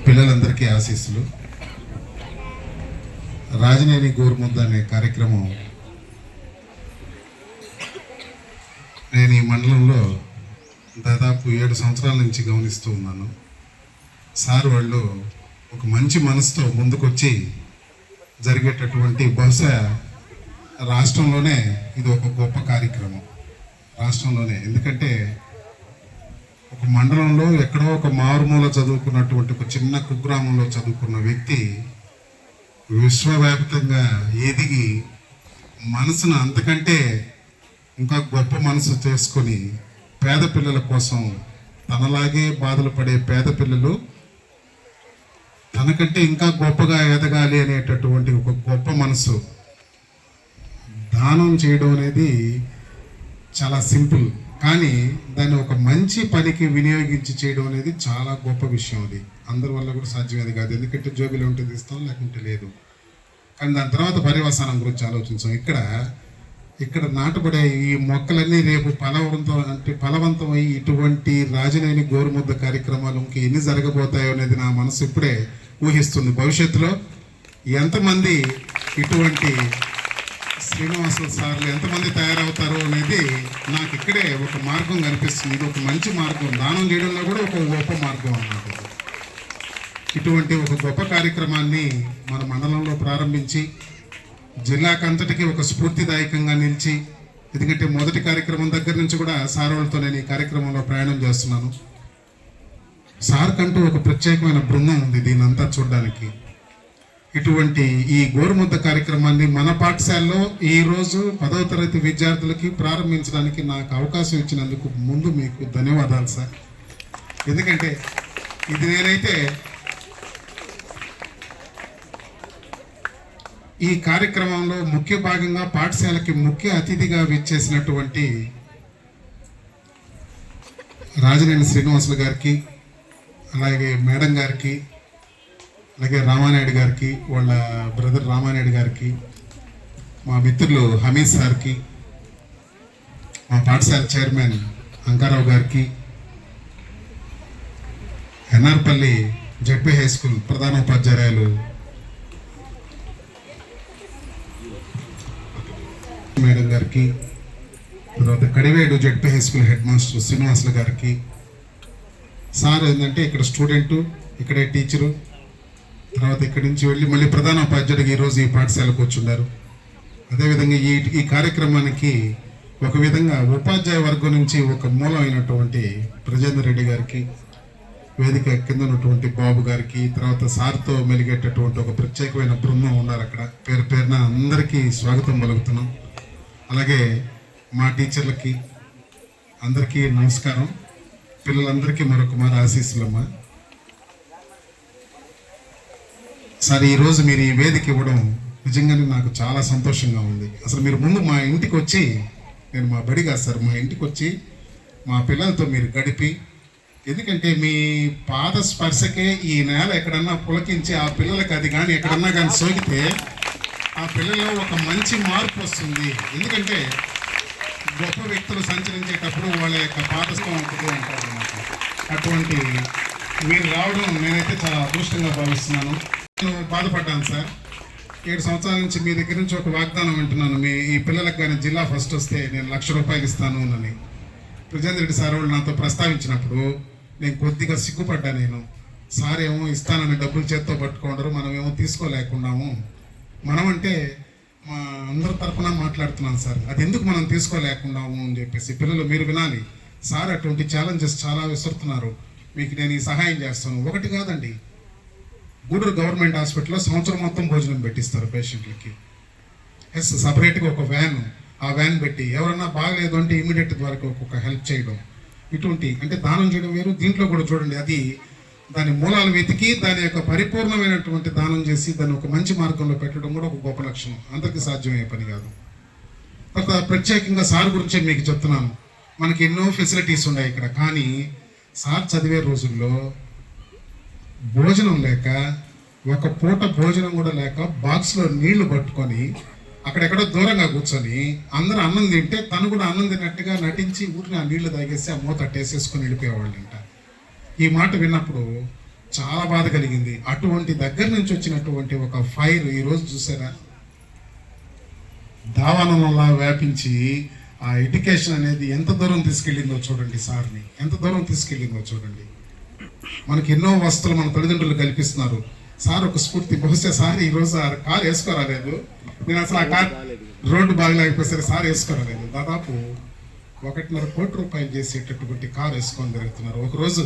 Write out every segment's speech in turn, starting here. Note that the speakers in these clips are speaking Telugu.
పిల్లలందరికీ ఆశీస్సులు. రాజనేని గోరుముద్ద అనే కార్యక్రమం నేను ఈ మండలంలో దాదాపు 7 సంవత్సరాల నుంచి గమనిస్తూ ఉన్నాను. సార్ వాళ్ళు ఒక మంచి మనసుతో ముందుకొచ్చి జరిగేటటువంటి, బహుశా రాష్ట్రంలోనే ఇది ఒక గొప్ప కార్యక్రమం, రాష్ట్రంలోనే. ఎందుకంటే ఒక మండలంలో ఎక్కడో ఒక మారుమూల చదువుకున్నటువంటి ఒక చిన్న కుగ్రామంలో చదువుకున్న వ్యక్తి విశ్వవ్యాప్తంగా ఎదిగి మనసును అంతకంటే ఇంకా గొప్ప మనసు చేసుకొని పేద పిల్లల కోసం, తనలాగే బాధలు పడే పేద పిల్లలు తనకంటే ఇంకా గొప్పగా ఎదగాలి అనేటటువంటి ఒక గొప్ప మనసు, దానం చేయడం అనేది చాలా సింపుల్, కానీ దాన్ని ఒక మంచి పనికి వినియోగించి చేయడం అనేది చాలా గొప్ప విషయం. అది అందరి వల్ల కూడా సాధ్యమేది కాదు. ఎందుకంటే జోబీలో ఉంటే ఇస్తాం, లేకుంటే లేదు. కానీ దాని తర్వాత పర్యవసానం గురించి ఆలోచించాం. ఇక్కడ నాటబడే ఈ మొక్కలన్నీ రేపు ఫలవంతమై ఇటువంటి రాజనేని గోరుముద్ద కార్యక్రమాలు ఇంక ఎన్ని జరగబోతాయో అనేది నా మనసు ఇప్పుడే ఊహిస్తుంది. భవిష్యత్తులో ఎంతమంది ఇటువంటి శ్రీనివాసులు సార్లు ఎంతమంది తయారవుతారో అనేది నాకు ఇక్కడే ఒక మార్గం కనిపిస్తుంది. ఇది ఒక మంచి మార్గం, దానం చేయడంలో కూడా ఒక గొప్ప మార్గం అన్నమాట. ఇటువంటి ఒక గొప్ప కార్యక్రమాన్ని మన మండలంలో ప్రారంభించి జిల్లాకంతటికి ఒక స్ఫూర్తిదాయకంగా నిలిచి, ఎందుకంటే మొదటి కార్యక్రమం దగ్గర నుంచి కూడా సార్ వాళ్ళతో నేను ఈ కార్యక్రమంలో ప్రయాణం చేస్తున్నాను. సార్ కంటూ ఒక ప్రత్యేకమైన బృందం ఉంది దీనంతా చూడడానికి. ఇటువంటి ఈ గోరుముద్ద కార్యక్రమాన్ని మన పాఠశాలలో ఈరోజు 10వ తరగతి విద్యార్థులకి ప్రారంభించడానికి నాకు అవకాశం ఇచ్చినందుకు ముందు మీకు ధన్యవాదాలు సార్. ఎందుకంటే ఇది నేనైతే ఈ కార్యక్రమంలో ముఖ్య భాగంగా పాఠశాలకి ముఖ్య అతిథిగా విచ్చేసినటువంటి రాజనేని శ్రీనివాసులు గారికి, అలాగే మేడం గారికి, అలాగే రామానాయుడు గారికి, వాళ్ళ బ్రదర్ రామానాయుడు గారికి, మా మిత్రులు హమీద్ సార్కి, మా పాఠశాల చైర్మన్ అంకారావు గారికి, ఎన్ఆర్పల్లి జెడ్పీ హై స్కూల్ ప్రధానోపాధ్యాయులు మేడం గారికి, తర్వాత Kadivedu ZP high school head master Srinivasulu గారికి. సార్ ఏంటంటే ఇక్కడ స్టూడెంటు, ఇక్కడే టీచరు, తర్వాత ఇక్కడి నుంచి వెళ్ళి మళ్ళీ ప్రధాన ఉపాధ్యాయుడికి ఈరోజు ఈ పాఠశాలకు వచ్చున్నారు. అదేవిధంగా ఈ కార్యక్రమానికి ఒక విధంగా ఉపాధ్యాయ వర్గం నుంచి ఒక మూలమైనటువంటి బ్రజేందర్ రెడ్డి గారికి, వేదిక కింద ఉన్నటువంటి బాబు గారికి, తర్వాత సార్తో మెలిగేటటువంటి ఒక ప్రత్యేకమైన బృందం ఉన్నారు అక్కడ. పేరు పేరున అందరికీ స్వాగతం పలుకుతున్నాం. అలాగే మా టీచర్లకి అందరికీ నమస్కారం. పిల్లలందరికీ మరొక మారు ఆశీస్సులమ్మా. సార్, ఈరోజు మీరు ఈ వేదిక ఇవ్వడం నిజంగానే నాకు చాలా సంతోషంగా ఉంది. అసలు మీరు ముందు మా ఇంటికి వచ్చి, నేను మా బడి కాదు సార్, మా ఇంటికి వచ్చి మా పిల్లలతో మీరు గడిపి, ఎందుకంటే మీ పాద స్పర్శకే ఈ నేల ఎక్కడన్నా పులకించి ఆ పిల్లలకి అది కానీ ఎక్కడన్నా కానీ సోకితే ఆ పిల్లల్లో ఒక మంచి మార్పు వస్తుంది. ఎందుకంటే గొప్ప వ్యక్తులు సంచరించేటప్పుడు వాళ్ళ యొక్క పాదస్థం ఉంటుంది అంటారు అన్నమాట. అటువంటి మీరు రావడం నేనైతే చాలా అదృష్టంగా భావిస్తున్నాను. నేను బాధపడ్డాను సార్. 7 సంవత్సరాల నుంచి మీ దగ్గర నుంచి ఒక వాగ్దానం వింటున్నాను, ఈ పిల్లలకు కానీ జిల్లా ఫస్ట్ వస్తే నేను ₹1,00,000 ఇస్తాను అని. బ్రజేందర్ రెడ్డి సార్ వాళ్ళు నాతో ప్రస్తావించినప్పుడు నేను కొద్దిగా సిగ్గుపడ్డా. నేను సార్ ఏమో ఇస్తానని డబ్బులు చేత్తో పట్టుకోండరు, మనమేమో తీసుకోలేకున్నాము. మనం అంటే మా అందరి తరఫున మాట్లాడుతున్నాను సార్, అది ఎందుకు మనం తీసుకోలేకున్నాము అని చెప్పేసి. పిల్లలు మీరు వినాలి, సార్ అటువంటి ఛాలెంజెస్ చాలా విసురుతున్నారు, మీకు నేను ఈ సహాయం చేస్తాను. ఒకటి కాదండి, గూడూరు గవర్నమెంట్ హాస్పిటల్లో సంవత్సరం మొత్తం భోజనం పెట్టిస్తారు పేషెంట్లకి. సపరేట్గా ఒక వ్యాన్, ఆ వ్యాన్ పెట్టి ఎవరన్నా బాగలేదు అంటే ఇమీడియట్ ద్వారా ఒక హెల్ప్ చేయడం. ఇటువంటి అంటే దానం చేయడం వేరు. దీంట్లో కూడా చూడండి, అది దాని మూలాలు వెతికి దాని యొక్క పరిపూర్ణమైనటువంటి దానం చేసి దాన్ని ఒక మంచి మార్గంలో పెట్టడం కూడా ఒక గొప్ప లక్షణం. అందరికీ సాధ్యమయ్యే పని కాదు. తర్వాత ప్రత్యేకంగా సార్ గురించే మీకు చెప్తున్నాను. మనకి ఎన్నో ఫెసిలిటీస్ ఉన్నాయి ఇక్కడ, కానీ సార్ చదివే రోజుల్లో భోజనం లేక, ఒక పూట భోజనం కూడా లేక బాక్స్లో నీళ్లు పట్టుకొని అక్కడెక్కడో దూరంగా కూర్చొని అందరూ అన్నం తింటే తను కూడా అన్నం తిన్నట్టుగా నటించి ఊరిని ఆ నీళ్లు తాగేసి ఆ మూత అట్టేసేసుకొని వెళ్ళిపోయేవాళ్ళంట. ఈ మాట విన్నప్పుడు చాలా బాధ కలిగింది. అటువంటి దగ్గర నుంచి వచ్చినటువంటి ఒక ఫైర్ ఈరోజు చూసారా, దావానంలా వ్యాపించి ఆ ఎడ్యుకేషన్ అనేది ఎంత దూరం తీసుకెళ్ళిందో చూడండి. సార్ని ఎంత దూరం తీసుకెళ్ళిందో చూడండి. మనకి ఎన్నో వస్తువులు మన తల్లిదండ్రులు కల్పిస్తున్నారు. సార్ ఒక స్ఫూర్తి. బహుశా సార్ ఈరోజు ఆ కారు వేసుకోరాలేదు. నేను అసలు ఆ కార్ రోడ్డు బాగలేకపోతే సార్ వేసుకోరాలేదు. దాదాపు 1.5 కోటి రూపాయలు చేసేటటువంటి కారు వేసుకొని తిరుగుతున్నారు. ఒకరోజు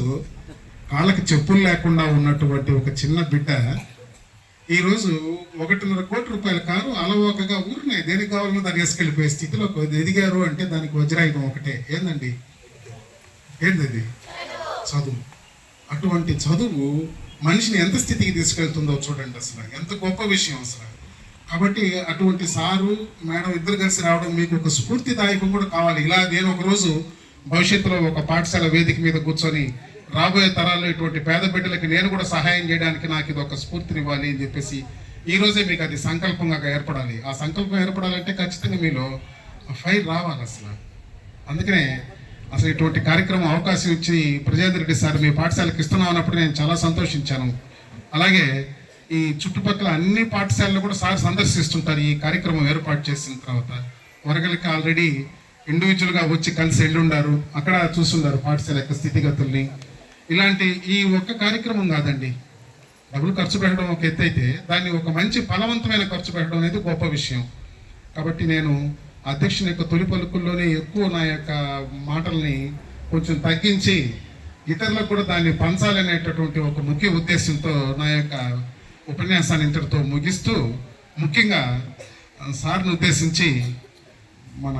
కాళ్ళకి చెప్పులు లేకుండా ఉన్నటువంటి ఒక చిన్న బిడ్డ ఈరోజు 1.5 కోటి రూపాయల కారు అలవోకగా ఊరినే దేనికి కావాలన్నా దాన్ని వేసుకెళ్ళిపోయే స్థితిలో ఎదిగారు అంటే దానికి వజ్రాయుధం ఒకటే. ఏందండి? ఏందది? చదువు. అటువంటి చదువు మనిషిని ఎంత స్థితికి తీసుకెళ్తుందో చూడండి. అసలు ఎంత గొప్ప విషయం అసలు. కాబట్టి అటువంటి సారు మేడం ఇద్దరు కలిసి రావడం మీకు ఒక స్ఫూర్తిదాయకం కూడా కావాలి. ఇలా నేను ఒకరోజు భవిష్యత్తులో ఒక పాఠశాల వేదిక మీద కూర్చొని రాబోయే తరాల్లో ఇటువంటి పేద బిడ్డలకి నేను కూడా సహాయం చేయడానికి నాకు ఇది ఒక స్ఫూర్తినివ్వాలి అని చెప్పేసి ఈ రోజే మీకు అది సంకల్పంగా ఏర్పడాలి. ఆ సంకల్పం ఏర్పడాలంటే ఖచ్చితంగా మీలో ఫైర్ రావాలి అసలు. అందుకనే అసలు ఇటువంటి కార్యక్రమం అవకాశం ఇచ్చి ప్రజేంద్ర రెడ్డి సార్ మీ పాఠశాలకు ఇస్తున్నాం అన్నప్పుడు నేను చాలా సంతోషించాను. అలాగే ఈ చుట్టుపక్కల అన్ని పాఠశాలలు కూడా సార్ సందర్శిస్తుంటారు. ఈ కార్యక్రమం ఏర్పాటు చేసిన తర్వాత వరగలికి ఆల్రెడీ ఇండివిజువల్గా వచ్చి కలిసి వెళ్ళుండారు. అక్కడ చూస్తున్నారు పాఠశాల యొక్క స్థితిగతుల్ని. ఇలాంటి ఈ ఒక్క కార్యక్రమం కాదండి, డబ్బులు ఖర్చు పెట్టడం ఒక ఎత్తు అయితే దాన్ని ఒక మంచి ఫలవంతమైన ఖర్చు పెట్టడం అనేది గొప్ప విషయం. కాబట్టి నేను అధ్యక్షుని యొక్క తొలి పలుకుల్లోనే ఎక్కువ నా యొక్క మాటల్ని కొంచెం తగ్గించి ఇతరులకు కూడా దాన్ని పంచాలనేటటువంటి ఒక ముఖ్య ఉద్దేశంతో నా యొక్క ఉపన్యాసాన్ని ఇంతటితో ముగిస్తూ ముఖ్యంగా సార్ని ఉద్దేశించి మన